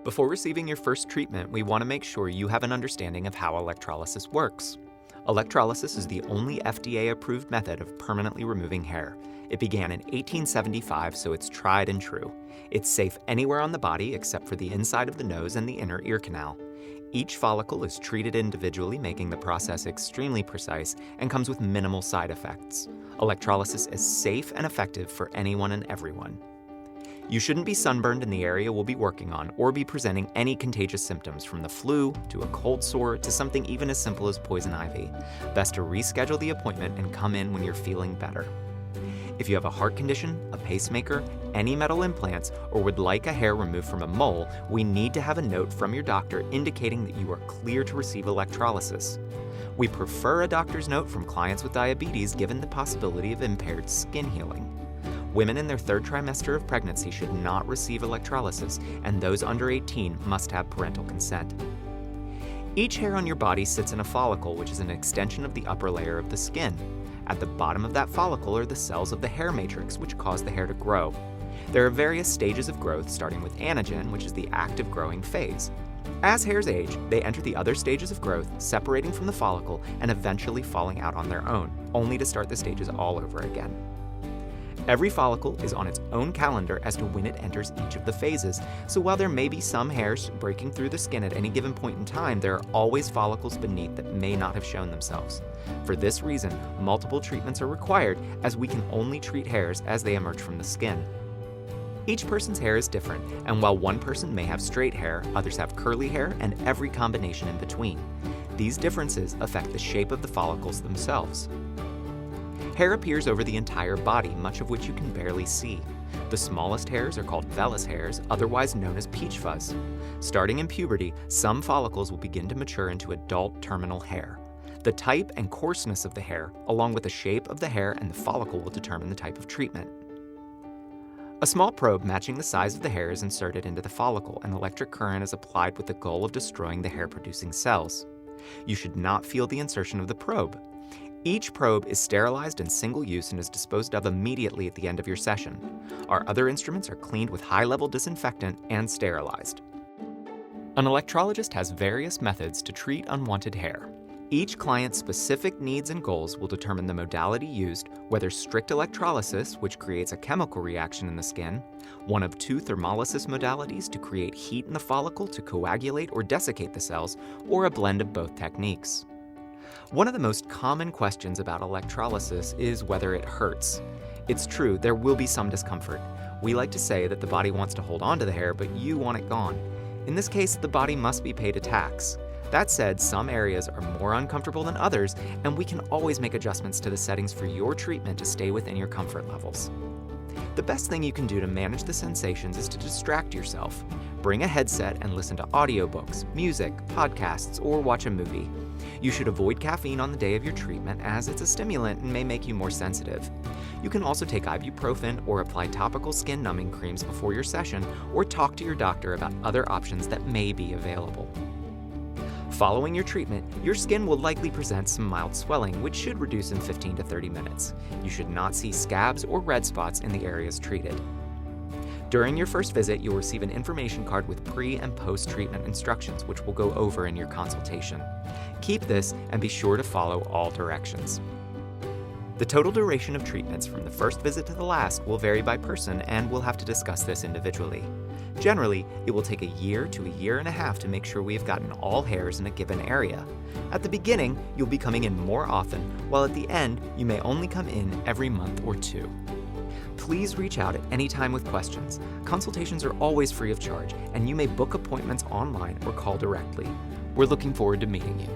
Before receiving your first treatment, we want to make sure you have an understanding of how electrolysis works. Electrolysis is the only FDA-approved method of permanently removing hair. It began in 1875, so it's tried and true. It's safe anywhere on the body except for the inside of the nose and the inner ear canal. Each follicle is treated individually, making the process extremely precise and comes with minimal side effects. Electrolysis is safe and effective for anyone and everyone. You shouldn't be sunburned in the area we'll be working on or be presenting any contagious symptoms, from the flu to a cold sore to something even as simple as poison ivy. Best to reschedule the appointment and come in when you're feeling better. If you have a heart condition, a pacemaker, any metal implants, or would like a hair removed from a mole, we need to have a note from your doctor indicating that you are clear to receive electrolysis. We prefer a doctor's note from clients with diabetes, given the possibility of impaired skin healing. Women in their third trimester of pregnancy should not receive electrolysis, and those under 18 must have parental consent. Each hair on your body sits in a follicle, which is an extension of the upper layer of the skin. At the bottom of that follicle are the cells of the hair matrix, which cause the hair to grow. There are various stages of growth, starting with anagen, which is the active growing phase. As hairs age, they enter the other stages of growth, separating from the follicle and eventually falling out on their own, only to start the stages all over again. Every follicle is on its own calendar as to when it enters each of the phases, so while there may be some hairs breaking through the skin at any given point in time, there are always follicles beneath that may not have shown themselves. For this reason, multiple treatments are required, as we can only treat hairs as they emerge from the skin. Each person's hair is different, and while one person may have straight hair, others have curly hair, and every combination in between. These differences affect the shape of the follicles themselves. Hair appears over the entire body, much of which you can barely see. The smallest hairs are called vellus hairs, otherwise known as peach fuzz. Starting in puberty, some follicles will begin to mature into adult terminal hair. The type and coarseness of the hair, along with the shape of the hair and the follicle, will determine the type of treatment. A small probe matching the size of the hair is inserted into the follicle, and electric current is applied with the goal of destroying the hair-producing cells. You should not feel the insertion of the probe. Each probe is sterilized in single use and is disposed of immediately at the end of your session. Our other instruments are cleaned with high-level disinfectant and sterilized. An electrologist has various methods to treat unwanted hair. Each client's specific needs and goals will determine the modality used, whether strict electrolysis, which creates a chemical reaction in the skin, one of two thermolysis modalities to create heat in the follicle to coagulate or desiccate the cells, or a blend of both techniques. One of the most common questions about electrolysis is whether it hurts. It's true, there will be some discomfort. We like to say that the body wants to hold on to the hair, but you want it gone. In this case, the body must be paid a tax. That said, some areas are more uncomfortable than others, and we can always make adjustments to the settings for your treatment to stay within your comfort levels. The best thing you can do to manage the sensations is to distract yourself. Bring a headset and listen to audiobooks, music, podcasts, or watch a movie. You should avoid caffeine on the day of your treatment, as it's a stimulant and may make you more sensitive. You can also take ibuprofen or apply topical skin numbing creams before your session, or talk to your doctor about other options that may be available. Following your treatment, your skin will likely present some mild swelling, which should reduce in 15 to 30 minutes. You should not see scabs or red spots in the areas treated. During your first visit, you'll receive an information card with pre- and post-treatment instructions, which we'll go over in your consultation. Keep this and be sure to follow all directions. The total duration of treatments from the first visit to the last will vary by person, and we'll have to discuss this individually. Generally, it will take a year to a year and a half to make sure we have gotten all hairs in a given area. At the beginning, you'll be coming in more often, while at the end, you may only come in every month or two. Please reach out at any time with questions. Consultations are always free of charge, and you may book appointments online or call directly. We're looking forward to meeting you.